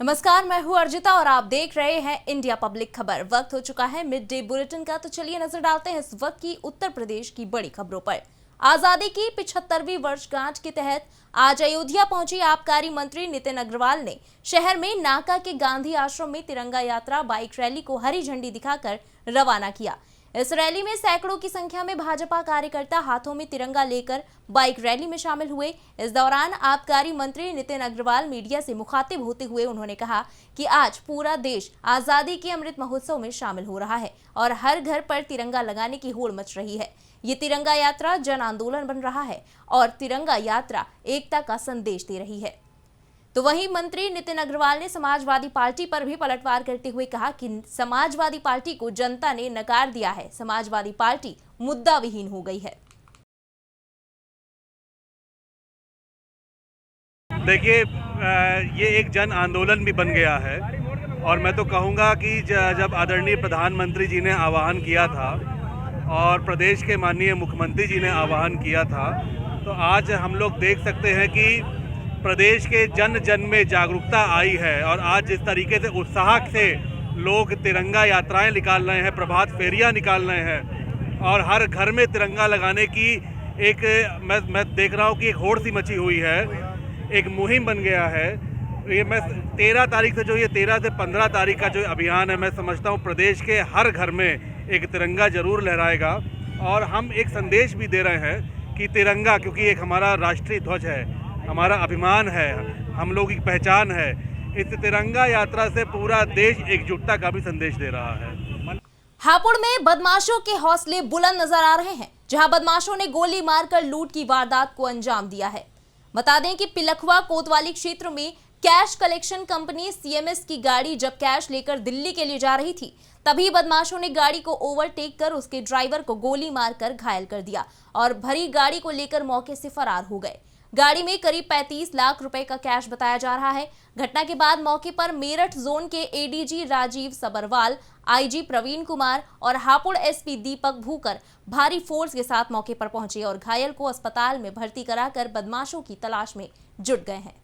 नमस्कार, मैं हूं अर्जिता और आप देख रहे हैं इंडिया पब्लिक खबर। वक्त हो चुका है मिड डे बुलेटिन का, तो चलिए नजर डालते हैं इस वक्त की उत्तर प्रदेश की बड़ी खबरों पर। आजादी की 75वीं वर्षगांठ के तहत आज अयोध्या पहुंची आबकारी मंत्री नितिन अग्रवाल ने शहर में नाका के गांधी आश्रम में तिरंगा यात्रा बाइक रैली को हरी झंडी दिखाकर रवाना किया। इस रैली में सैकड़ों की संख्या में भाजपा कार्यकर्ता हाथों में तिरंगा लेकर बाइक रैली में शामिल हुए। इस दौरान आबकारी मंत्री नितिन अग्रवाल मीडिया से मुखातिब होते हुए उन्होंने कहा कि आज पूरा देश आजादी के अमृत महोत्सव में शामिल हो रहा है और हर घर पर तिरंगा लगाने की होड़ मच रही है। ये तिरंगा यात्रा जन आंदोलन बन रहा है और तिरंगा यात्रा एकता का संदेश दे रही है। तो वहीं मंत्री नितिन अग्रवाल ने समाजवादी पार्टी पर भी पलटवार करते हुए कहा कि समाजवादी पार्टी को जनता ने नकार दिया है, समाजवादी पार्टी मुद्दा विहीन हो गई है। देखिए, ये एक जन आंदोलन भी बन गया है और मैं तो कहूँगा कि जब आदरणीय प्रधानमंत्री जी ने आह्वान किया था और प्रदेश के माननीय मुख्यमंत्री जी ने आह्वान किया था, तो आज हम लोग देख सकते हैं कि प्रदेश के जन जन में जागरूकता आई है और आज जिस तरीके से उत्साह से लोग तिरंगा यात्राएं निकाल रहे हैं, प्रभात फेरियां निकाल रहे हैं और हर घर में तिरंगा लगाने की एक मैं देख रहा हूं कि एक होड़ सी मची हुई है, एक मुहिम बन गया है। ये मैं 13 तारीख से 13 से 15 तारीख का जो अभियान है, मैं समझता हूँ प्रदेश के हर घर में एक तिरंगा जरूर लहराएगा और हम एक संदेश भी दे रहे हैं कि तिरंगा, क्योंकि एक हमारा राष्ट्रीय ध्वज है, हमारा अभिमान है, हम लोगों की पहचान है। इस तिरंगा यात्रा से पूरा देश एकजुटता का भी संदेश दे रहा है। हापुड़ में बदमाशों के हौसले बुलंद नजर आ रहे हैं, जहां बदमाशों ने गोली मारकर लूट की वारदात को अंजाम दिया है। बता दें कि पिलखवा कोतवाली क्षेत्र में कैश कलेक्शन कंपनी सीएमएस की गाड़ी जब कैश लेकर दिल्ली के लिए जा रही थी, तभी बदमाशों ने गाड़ी को ओवरटेक कर उसके ड्राइवर को गोली मारकर घायल कर दिया और भरी गाड़ी को लेकर मौके से फरार हो गए। गाड़ी में करीब 35 लाख रुपए का कैश बताया जा रहा है। घटना के बाद मौके पर मेरठ जोन के एडीजी राजीव सबरवाल, आईजी प्रवीण कुमार और हापुड़ एसपी दीपक भूकर भारी फोर्स के साथ मौके पर पहुंचे और घायल को अस्पताल में भर्ती कराकर बदमाशों की तलाश में जुट गए हैं।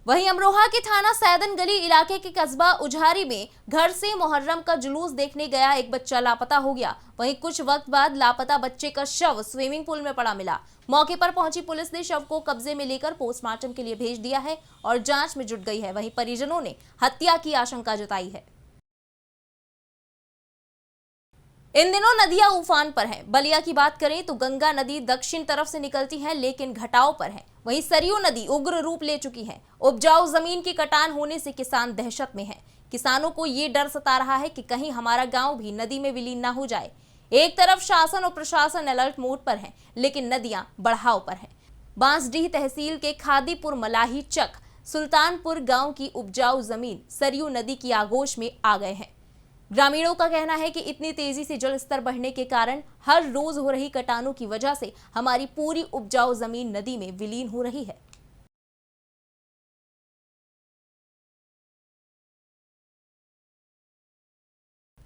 वहीं अमरोहा के थाना सैदन गली इलाके के कस्बा उझारी में घर से मुहर्रम का जुलूस देखने गया एक बच्चा लापता हो गया। वहीं कुछ वक्त बाद लापता बच्चे का शव स्विमिंग पूल में पड़ा मिला। मौके पर पहुंची पुलिस ने शव को कब्जे में लेकर पोस्टमार्टम के लिए भेज दिया है और जांच में जुट गई है। वहीं परिजनों ने हत्या की आशंका जताई है। इन दिनों नदियां उफान पर हैं। बलिया की बात करें तो गंगा नदी दक्षिण तरफ से निकलती है लेकिन घटाव पर है। वहीं सरयू नदी उग्र रूप ले चुकी है। उपजाऊ जमीन की कटान होने से किसान दहशत में हैं। किसानों को ये डर सता रहा है कि कहीं हमारा गांव भी नदी में विलीन न हो जाए। एक तरफ शासन और प्रशासन अलर्ट मोड पर है, लेकिन नदियां बढ़ाव पर हैं। बांसडीह तहसील के खादीपुर मलाही चक सुल्तानपुर गाँव की उपजाऊ जमीन सरयू नदी की आगोश में आ गए हैं। ग्रामीणों का कहना है कि इतनी तेजी से जल स्तर बढ़ने के कारण हर रोज हो रही कटानों की वजह से हमारी पूरी उपजाऊ जमीन नदी में विलीन हो रही है।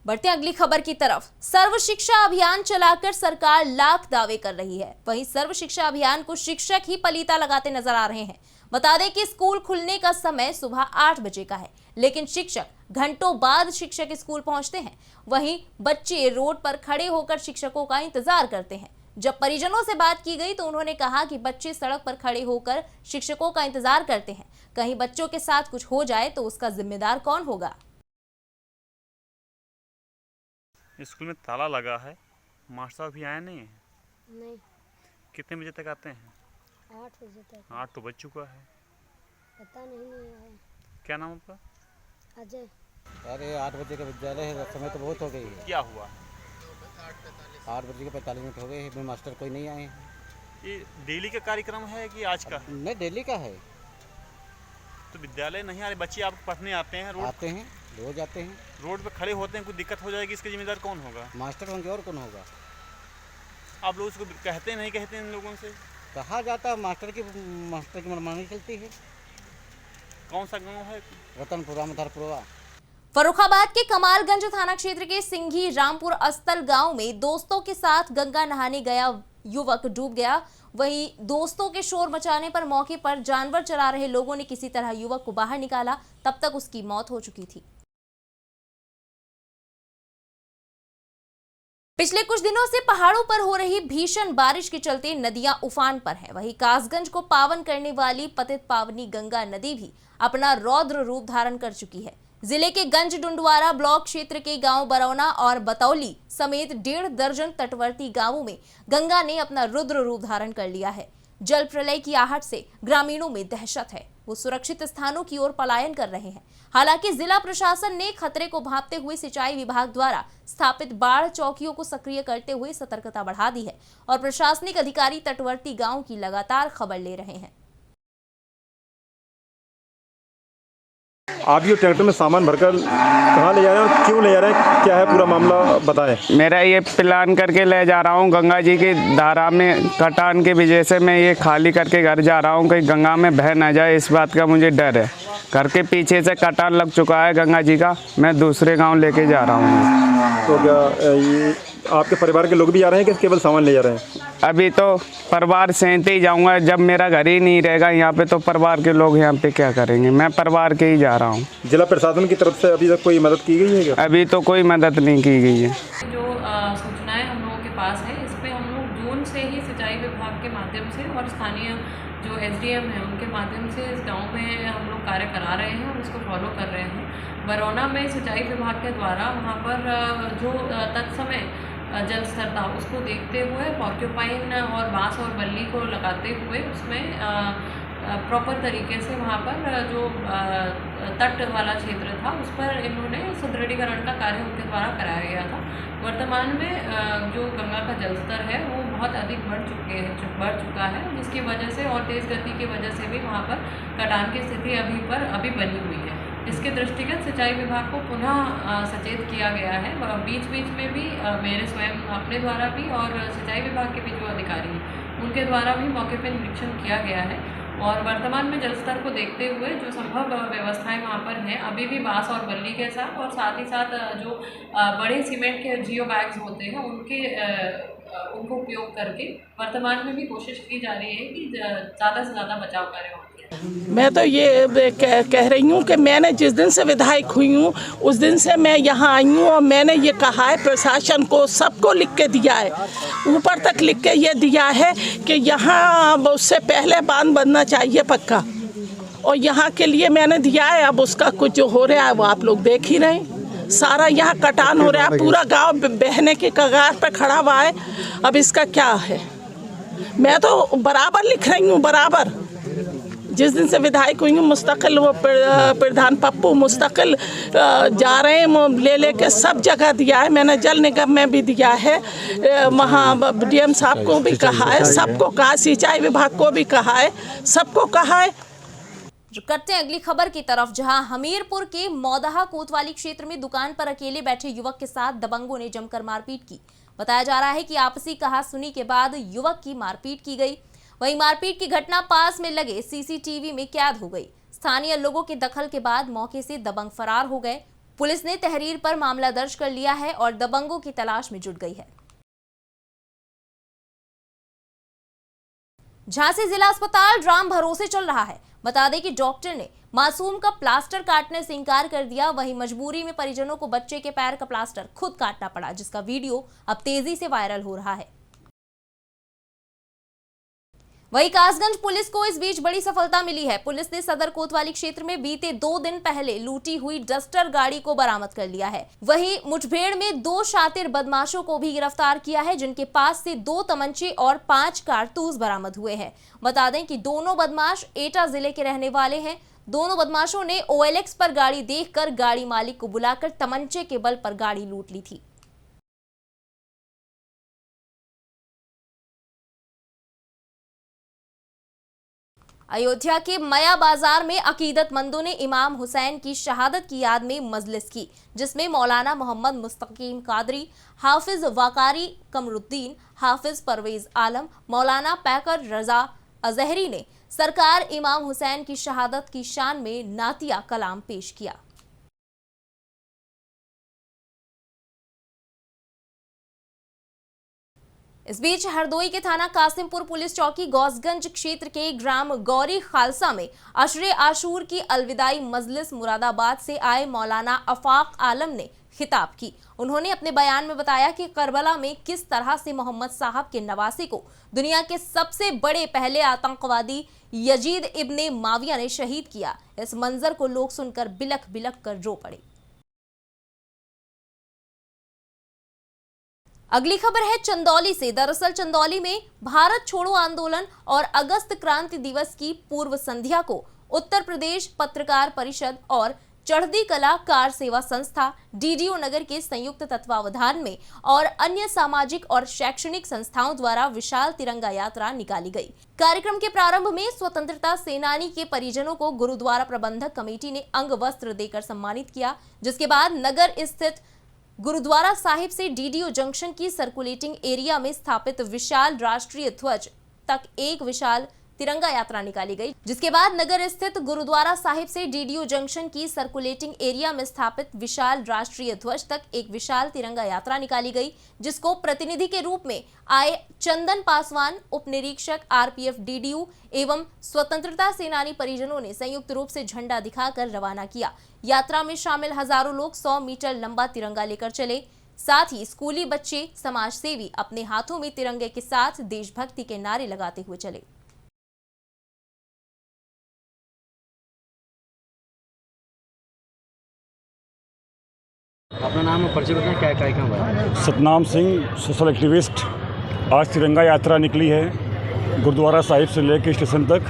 बढ़ते अगली खबर की तरफ। सर्व शिक्षा अभियान चलाकर सरकार लाख दावे कर रही है। वहीं सर्व शिक्षा अभियान को शिक्षक ही पलीता लगाते नजर आ रहे हैं। बता दें कि स्कूल खुलने का समय सुबह 8 बजे का है, लेकिन शिक्षक घंटों बाद शिक्षक स्कूल पहुंचते हैं। वहीं बच्चे रोड पर खड़े होकर शिक्षकों का इंतजार करते हैं। जब परिजनों से बात की गई तो उन्होंने कहा कि बच्चे सड़क पर खड़े होकर शिक्षकों का इंतजार करते हैं, कहीं बच्चों के साथ कुछ हो जाए तो उसका जिम्मेदार कौन होगा। स्कूल में ताला लगा है, मास्टर अभी आए नहीं है। नहीं। कितने बजे तक आते हैं? 8 बजे तक। 8 तो बज चुका है। पता नहीं है। क्या नाम आपका? अजय। अरे 8 बजे का विद्यालय है, समय तो बहुत हो गई है। क्या हुआ? 8 बजे के 45 मिनट हो गए हैं, मास्टर कोई नहीं आए हैं। ये डेली का कार्यक्रम है कि आज का? नहीं, डेली का है। तो विद्यालय नहीं आ रहे बच्चे, आप पढ़ने आते हैं? आते हैं, रोज आते हैं। रोड पे खड़े होते हैं, कुछ दिक्कत हो जाएगी, इसका जिम्मेदार कौन होगा? मास्टर होंगे और कौन होगा। आप लोग उसको कहते नहीं कहते इन लोगों से? कहा जाता, मास्टर की मनमानी चलती है। कौन सा गांव है? रतनपुरा, मधारपुरा। फर्रुखाबाद के कमालगंज थाना क्षेत्र के सिंघी रामपुर अस्तल गांव में दोस्तों के साथ गंगा नहाने गया युवक डूब गया। वहीं दोस्तों के शोर मचाने पर मौके पर जानवर चरा रहे लोगों ने किसी तरह युवक को बाहर निकाला, तब तक उसकी मौत हो चुकी थी। पिछले कुछ दिनों से पहाड़ों पर हो रही भीषण बारिश के चलते नदियां उफान पर हैं। वहीं कासगंज को पावन करने वाली पतित पावनी गंगा नदी भी अपना रौद्र रूप धारण कर चुकी है। जिले के गंज डुंडवारा ब्लॉक क्षेत्र के गांव बरौना और बतौली समेत 1.5 दर्जन तटवर्ती गांवों में गंगा ने अपना रुद्र रूप धारण कर लिया है। जल प्रलय की आहट से ग्रामीणों में दहशत है, वो सुरक्षित स्थानों की ओर पलायन कर रहे हैं। हालांकि जिला प्रशासन ने खतरे को भांपते हुए सिंचाई विभाग द्वारा स्थापित बाढ़ चौकियों को सक्रिय करते हुए सतर्कता बढ़ा दी है और प्रशासनिक अधिकारी तटवर्ती गांव की लगातार खबर ले रहे हैं। आप ये ट्रैक्टर में सामान भरकर कहाँ ले जा रहे हैं और क्यों ले जा रहे हैं, क्या है पूरा मामला बताएं। मेरा ये प्लान करके ले जा रहा हूँ, गंगा जी की धारा में कटान की वजह से मैं ये खाली करके घर जा रहा हूँ, कहीं गंगा में बह ना जाए, इस बात का मुझे डर है। घर के पीछे से कटान लग चुका है गंगा जी का, मैं दूसरे गाँव लेके जा रहा हूँ। तो क्या ये आपके परिवार के लोग भी जा रहे हैं कि केवल सामान ले जा रहे हैं? अभी तो परिवार सहित ही जाऊंगा, जब मेरा घर ही नहीं रहेगा यहाँ पे तो परिवार के लोग यहाँ पे क्या करेंगे, मैं परिवार के ही जा रहा हूँ। जिला प्रशासन की तरफ से अभी तक कोई मदद की गई है क्या? अभी तो कोई मदद नहीं की गई है। जो सूचनाएं हम लोगों के पास है, इस पर हम लोग जून से ही सिंचाई विभाग के माध्यम से और स्थानीय जो SDM है उनके माध्यम से इस गाँव में हम लोग कार्य करा रहे हैं और उसको फॉलो कर रहे हैं। बरौना में सिंचाई विभाग के द्वारा वहाँ पर जो तत्समय जल स्तर था उसको देखते हुए पॉर्क्यूपाइन और बांस और बल्ली को लगाते हुए उसमें प्रॉपर तरीके से वहाँ पर जो तट वाला क्षेत्र था उस पर इन्होंने सुदृढ़ीकरण का कार्य उनके द्वारा कराया गया था। वर्तमान में जो गंगा का जल स्तर है वो बहुत अधिक बढ़ चुका है, जिसकी वजह से और तेज़ गति की वजह से भी वहाँ पर कटान की स्थिति अभी बनी हुई है। इसके दृष्टिगत सिंचाई विभाग को पुनः सचेत किया गया है। बीच में भी मेरे स्वयं अपने द्वारा भी और सिंचाई विभाग के भी जो अधिकारी हैं उनके द्वारा भी मौके पर निरीक्षण किया गया है और वर्तमान में जल स्तर को देखते हुए जो संभव व्यवस्थाएं वहाँ पर हैं, अभी भी बांस और बल्ली के साथ और साथ ही साथ जो बड़े सीमेंट के जियो बैग्स होते हैं उनको उपयोग करके वर्तमान में भी कोशिश की जा रही है कि ज़्यादा से ज़्यादा बचाव कार्य हो। मैं तो ये कह रही हूँ कि मैंने जिस दिन से विधायक हुई हूँ उस दिन से मैं यहाँ आई हूँ और मैंने ये कहा है प्रशासन को, सबको लिख के दिया है, ऊपर तक लिख के ये दिया है कि यहाँ उससे पहले बांध बनना चाहिए पक्का, और यहाँ के लिए मैंने दिया है। अब उसका कुछ जो हो रहा है वो आप लोग देख ही रहे हैं, सारा यहाँ कटान हो रहा है, पूरा गाँव बहने के कगार पर खड़ा हुआ है। अब इसका क्या है, मैं तो बराबर लिख रही हूँ, बराबर जिस दिन से विधायक हुई हूँ मुस्तकिल वो प्रधान पप्पू मुस्तकिल जा रहे हैं, ले के सब जगह दिया है। मैंने जल निगम में भी दिया है, वहाँ DM साहब को भी कहा है, सबको कहा, सिंचाई विभाग को भी कहा है, सबको कहा है। जो करते हैं अगली खबर की तरफ, जहां हमीरपुर के मौदाहा कोतवाली क्षेत्र में दुकान पर अकेले बैठे युवक के साथ दबंगों ने जमकर मारपीट की। बताया जा रहा है कि आपसी कहासुनी के बाद युवक की मारपीट की गई। वहीं मारपीट की घटना पास में लगे CCTV में कैद हो गई। स्थानीय लोगों के दखल के बाद मौके से दबंग फरार हो गए। पुलिस ने तहरीर पर मामला दर्ज कर लिया है और दबंगों की तलाश में जुट गई है। झांसी जिला अस्पताल ड्राम भरोसे चल रहा है। बता दें कि डॉक्टर ने मासूम का प्लास्टर काटने से इनकार कर दिया। वहीं मजबूरी में परिजनों को बच्चे के पैर का प्लास्टर खुद काटना पड़ा, जिसका वीडियो अब तेजी से वायरल हो रहा है। वहीं कासगंज पुलिस को इस बीच बड़ी सफलता मिली है। पुलिस ने सदर कोतवाली क्षेत्र में बीते 2 दिन पहले लूटी हुई डस्टर गाड़ी को बरामद कर लिया है। वहीं मुठभेड़ में 2 शातिर बदमाशों को भी गिरफ्तार किया है, जिनके पास से 2 तमंचे और 5 कारतूस बरामद हुए हैं। बता दें कि दोनों बदमाश एटा जिले के रहने वाले हैं। दोनों बदमाशों ने OLX पर गाड़ी देखकर गाड़ी मालिक को बुलाकर तमंचे के बल पर गाड़ी लूट ली थी। अयोध्या के मया बाजार में अकीदतमंदों ने इमाम हुसैन की शहादत की याद में मजलिस की, जिसमें मौलाना मोहम्मद मुस्तकीम कादरी, हाफिज वाकारी कमरुद्दीन, हाफिज परवेज आलम, मौलाना पैकर रजा अजहरी ने सरकार इमाम हुसैन की शहादत की शान में नातिया कलाम पेश किया। इस बीच हरदोई के थाना कासिमपुर पुलिस चौकी गौसगंज क्षेत्र के ग्राम गौरी खालसा में अशरे आशूर की अलविदाई मजलिस मुरादाबाद से आए मौलाना अफाक आलम ने खिताब की। उन्होंने अपने बयान में बताया कि करबला में किस तरह से मोहम्मद साहब के नवासे को दुनिया के सबसे बड़े पहले आतंकवादी यजीद इब्ने माविया ने शहीद किया। इस मंजर को लोग सुनकर बिलख बिलख कर रो पड़े। अगली खबर है चंदौली से। दरअसल चंदौली में भारत छोड़ो आंदोलन और अगस्त क्रांति दिवस की पूर्व संध्या को उत्तर प्रदेश पत्रकार परिषद और चढ़ती कला कार सेवा संस्था डीडीओ नगर के संयुक्त तत्वावधान में और अन्य सामाजिक और शैक्षणिक संस्थाओं द्वारा विशाल तिरंगा यात्रा निकाली गई। कार्यक्रम के प्रारंभ में स्वतंत्रता सेनानी के परिजनों को गुरुद्वारा प्रबंधक कमेटी ने अंग वस्त्र देकर सम्मानित किया, जिसके बाद नगर स्थित गुरुद्वारा साहिब से डीडीओ जंक्शन की सर्कुलेटिंग एरिया में स्थापित विशाल राष्ट्रीय ध्वज तक एक विशाल तिरंगा यात्रा निकाली गई, जिसके बाद नगर स्थित गुरुद्वारा साहिब से डीडीओ जंक्शन की सर्कुलेटिंग एरिया में स्थापित विशाल राष्ट्रीय ध्वज तक एक विशाल तिरंगा यात्रा निकाली गई, जिसको प्रतिनिधि के रूप में आए चंदन पासवान, उप निरीक्षक आरपीएफ डीडीयू एवं स्वतंत्रता सेनानी परिजनों ने संयुक्त रूप से झंडा दिखाकर रवाना किया। यात्रा में शामिल हजारों लोग 100 मीटर लंबा तिरंगा लेकर चले। साथ ही स्कूली बच्चे, समाज सेवी अपने हाथों में तिरंगे के साथ देशभक्ति के नारे लगाते हुए चले। अपना नाम और परिचय बताएं, क्या कार्यक्रम हुआ? Satnam Singh, social activist. आज तिरंगा यात्रा निकली है गुरुद्वारा साहिब से लेकर स्टेशन तक।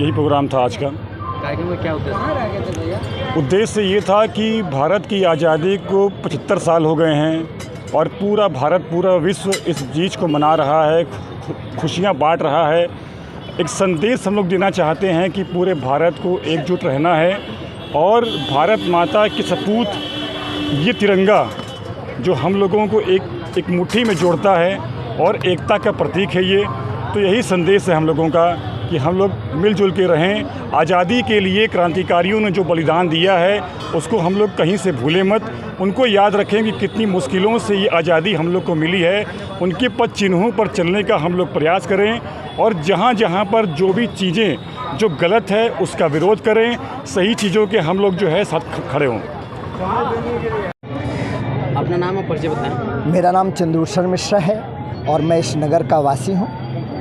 यही प्रोग्राम था आज का। कार्यक्रम का क्या उद्देश्य? उद्देश्य ये था कि भारत की आज़ादी को 75 साल हो गए हैं और पूरा भारत, पूरा विश्व इस चीज़ को मना रहा है, खुशियाँ बांट रहा है। एक संदेश हम लोग देना चाहते हैं कि पूरे भारत को एकजुट रहना है और भारत माता के सपूत ये तिरंगा जो हम लोगों को एक मुट्ठी में जोड़ता है और एकता का प्रतीक है ये। तो यही संदेश है हम लोगों का कि हम लोग मिलजुल के रहें। आज़ादी के लिए क्रांतिकारियों ने जो बलिदान दिया है उसको हम लोग कहीं से भूलें मत। उनको याद रखें कि कितनी मुश्किलों से ये आज़ादी हम लोग को मिली है। उनके पद चिन्हों पर चलने का हम लोग प्रयास करें और जहाँ जहाँ पर जो भी चीज़ें जो गलत है उसका विरोध करें। सही चीज़ों के हम लोग जो है साथ खड़े हों। अपना नाम और परिचय बताएं। मेरा नाम चंद्रभूषण मिश्रा है और मैं इस नगर का वासी हूं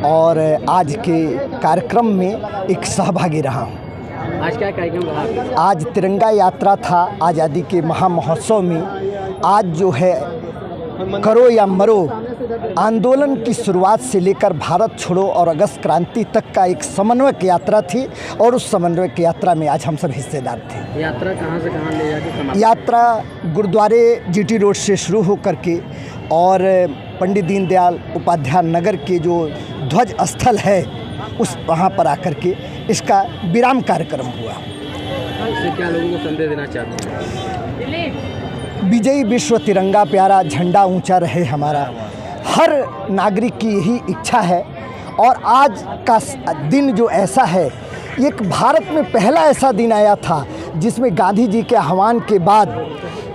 और आज के कार्यक्रम में एक सहभागी रहा हूं। आज क्या कार्यक्रम रहा? आज तिरंगा यात्रा था आज़ादी के महामहोत्सव में। आज जो है करो या मरो आंदोलन की शुरुआत से लेकर भारत छोड़ो और अगस्त क्रांति तक का एक समन्वयक यात्रा थी और उस समन्वयक यात्रा में आज हम सब हिस्सेदार थे। यात्रा कहाँ से कहाँ ले जाके समाप्त? यात्रा गुरुद्वारे जीटी रोड से शुरू होकर के और पंडित दीनदयाल उपाध्याय नगर के जो ध्वज स्थल है उस वहाँ पर आकर के इसका विराम कार्यक्रम हुआ। इससे क्या लोगों को संदेश देना चाहते हैं? विजयी विश्व तिरंगा प्यारा, झंडा ऊंचा रहे हमारा। हर नागरिक की यही इच्छा है और आज का दिन जो ऐसा है, एक भारत में पहला ऐसा दिन आया था जिसमें गांधी जी के आह्वान के बाद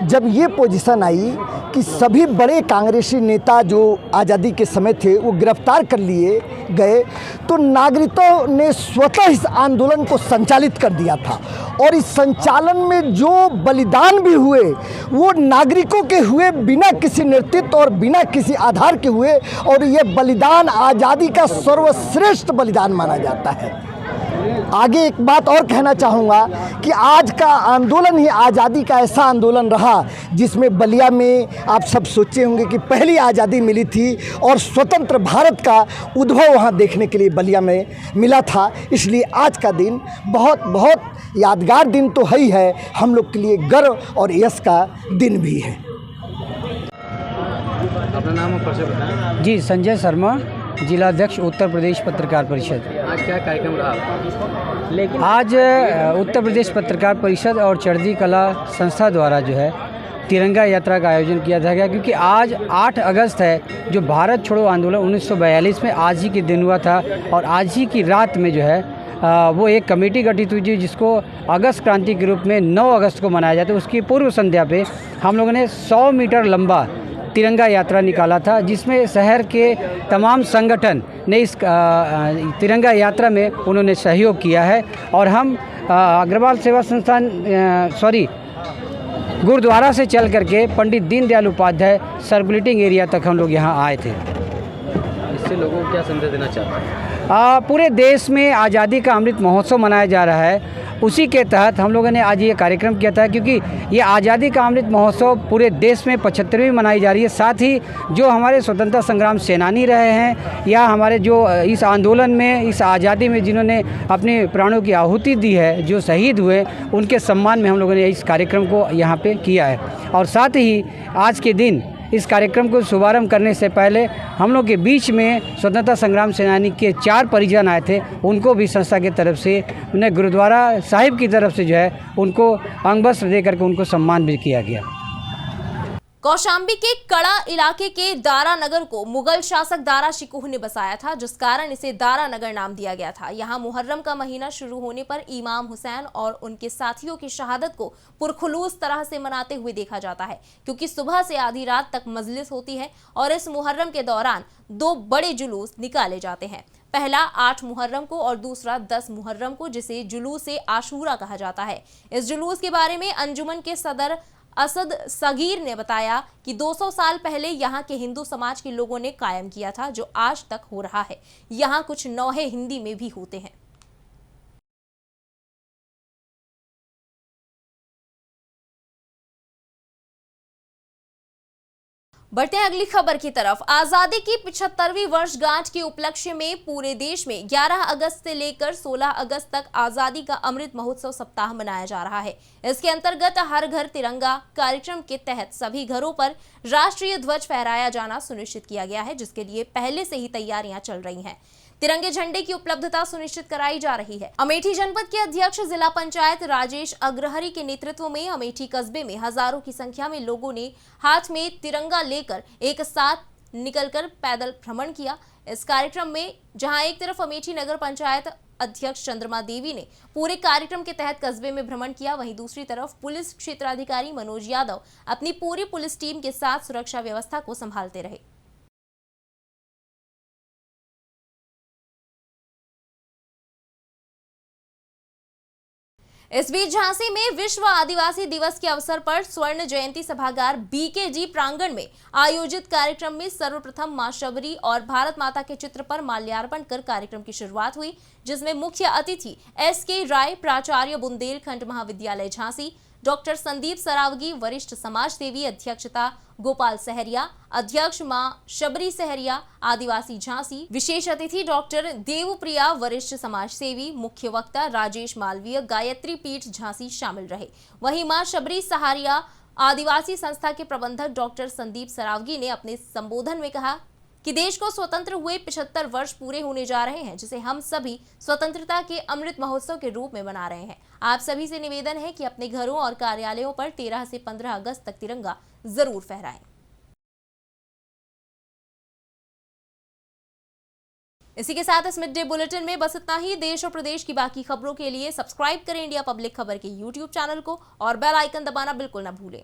जब ये पोजीशन आई कि सभी बड़े कांग्रेसी नेता जो आज़ादी के समय थे वो गिरफ्तार कर लिए गए, तो नागरिकों ने स्वतः इस आंदोलन को संचालित कर दिया था और इस संचालन में जो बलिदान भी हुए वो नागरिकों के हुए, बिना किसी नेतृत्व और बिना किसी आधार के हुए और ये बलिदान आज़ादी का सर्वश्रेष्ठ बलिदान माना जाता है। आगे एक बात और कहना चाहूँगा कि आज का आंदोलन ही आज़ादी का ऐसा आंदोलन रहा जिसमें बलिया में आप सब सोचे होंगे कि पहली आज़ादी मिली थी और स्वतंत्र भारत का उद्भव वहाँ देखने के लिए बलिया में मिला था। इसलिए आज का दिन बहुत बहुत यादगार दिन तो है ही है, हम लोग के लिए गर्व और यश का दिन भी है। अपना नाम और परिचय बताएं। जी, संजय शर्मा, जिलाध्यक्ष उत्तर प्रदेश पत्रकार परिषद। आज क्या कार्यक्रम रहा? आज उत्तर प्रदेश पत्रकार परिषद और चढ़ती कला संस्था द्वारा जो है तिरंगा यात्रा का आयोजन किया था, क्योंकि आज 8 अगस्त है जो भारत छोड़ो आंदोलन 1942 में आज ही के दिन हुआ था और आज ही की रात में जो है वो एक कमेटी गठित हुई जिसको अगस्त क्रांति के रूप में 9 अगस्त को मनाया जाता है। उसकी पूर्व संध्या पे हम लोगों ने 100 मीटर लंबा तिरंगा यात्रा निकाला था, जिसमें शहर के तमाम संगठन ने इस तिरंगा यात्रा में उन्होंने सहयोग किया है। और हम अग्रवाल सेवा संस्थान गुरुद्वारा से चल करके पंडित दीनदयाल उपाध्याय सर्कुलेटिंग एरिया तक हम लोग यहाँ आए थे। इससे लोगों को क्या संदेश देना चाहते हैं? पूरे देश में आज़ादी का अमृत महोत्सव मनाया जा रहा है, उसी के तहत हम लोगों ने आज ये कार्यक्रम किया था, क्योंकि ये आज़ादी का अमृत महोत्सव पूरे देश में 75वीं मनाई जा रही है। साथ ही जो हमारे स्वतंत्रता संग्राम सेनानी रहे हैं या हमारे जो इस आंदोलन में, इस आज़ादी में जिन्होंने अपने प्राणों की आहुति दी है, जो शहीद हुए, उनके सम्मान में हम लोगों ने इस कार्यक्रम को यहाँ पे किया है। और साथ ही आज के दिन इस कार्यक्रम को शुभारंभ करने से पहले हम लोग के बीच में स्वतंत्रता संग्राम सेनानी के 4 परिजन आए थे, उनको भी संस्था की तरफ से, उन्हें गुरुद्वारा साहिब की तरफ से जो है उनको अंग वस्त्र दे करके उनको सम्मान भी किया गया। कौशाम्बी के कड़ा इलाके के दारा नगर को मुगल शासक दारा शिकोह ने बसाया था, जिस कारण इसे दारा नगर नाम दिया गया था। यहाँ मुहर्रम का महीना शुरू होने पर इमाम हुसैन और उनके साथियों की शहादत को पुरखुलूस तरह से मनाते हुए देखा जाता है, क्योंकि सुबह से आधी रात तक मजलिस होती है और इस मुहर्रम के दौरान 2 बड़े जुलूस निकाले जाते हैं। पहला 8 मुहर्रम को और दूसरा 10 मुहर्रम को, जिसे जुलूस आशूरा कहा जाता है। इस जुलूस के बारे में अंजुमन के सदर असद सगीर ने बताया कि 200 साल पहले यहाँ के हिंदू समाज के लोगों ने कायम किया था, जो आज तक हो रहा है। यहाँ कुछ नौहे हिंदी में भी होते हैं। बढ़ते हैं अगली खबर की तरफ। आजादी की 75वीं वर्षगांठ के उपलक्ष्य में पूरे देश में 11 अगस्त से लेकर 16 अगस्त तक आजादी का अमृत महोत्सव सप्ताह मनाया जा रहा है। इसके अंतर्गत हर घर तिरंगा कार्यक्रम के तहत सभी घरों पर राष्ट्रीय ध्वज फहराया जाना सुनिश्चित किया गया है, जिसके लिए पहले से ही तैयारियां चल रही हैं। तिरंगे झंडे की उपलब्धता सुनिश्चित कराई जा रही है। अमेठी जनपद के अध्यक्ष जिला पंचायत राजेश अग्रहरी के नेतृत्व में अमेठी कस्बे में हजारों की संख्या में लोगों ने हाथ में तिरंगा लेकर एक साथ निकलकर पैदल भ्रमण किया। इस कार्यक्रम में जहां एक तरफ अमेठी नगर पंचायत अध्यक्ष चंद्रमा देवी ने पूरे कार्यक्रम के तहत कस्बे में भ्रमण किया, वहीं दूसरी तरफ पुलिस क्षेत्राधिकारी मनोज यादव अपनी पूरी पुलिस टीम के साथ सुरक्षा व्यवस्था को संभालते रहे। इस बीच झांसी में विश्व आदिवासी दिवस के अवसर पर स्वर्ण जयंती सभागार बीकेजी प्रांगण में आयोजित कार्यक्रम में सर्वप्रथम मां शबरी और भारत माता के चित्र पर माल्यार्पण कर कार्यक्रम की शुरुआत हुई, जिसमें मुख्य अतिथि SK राय, प्राचार्य बुंदेलखंड महाविद्यालय झांसी, डॉक्टर संदीप सरावगी, वरिष्ठ समाज सेवी, अध्यक्षता गोपाल सहरिया, अध्यक्ष मां शबरी सहरिया, आदिवासी झांसी, विशेष अतिथि डॉक्टर देवप्रिया, वरिष्ठ समाज सेवी, मुख्य वक्ता राजेश मालवीय, गायत्री पीठ झांसी शामिल रहे। वहीं मां शबरी सहारिया आदिवासी संस्था के प्रबंधक डॉक्टर संदीप सरावगी ने अपने संबोधन में कहा कि देश को स्वतंत्र हुए 75 वर्ष पूरे होने जा रहे हैं, जिसे हम सभी स्वतंत्रता के अमृत महोत्सव के रूप में मना रहे हैं। आप सभी से निवेदन है कि अपने घरों और कार्यालयों पर 13 से 15 अगस्त तक तिरंगा जरूर फहराएं। इसी के साथ इस मिड डे बुलेटिन में बस इतना ही। देश और प्रदेश की बाकी खबरों के लिए सब्सक्राइब करें इंडिया पब्लिक खबर के YouTube चैनल को और बेल आइकन दबाना बिल्कुल न भूलें।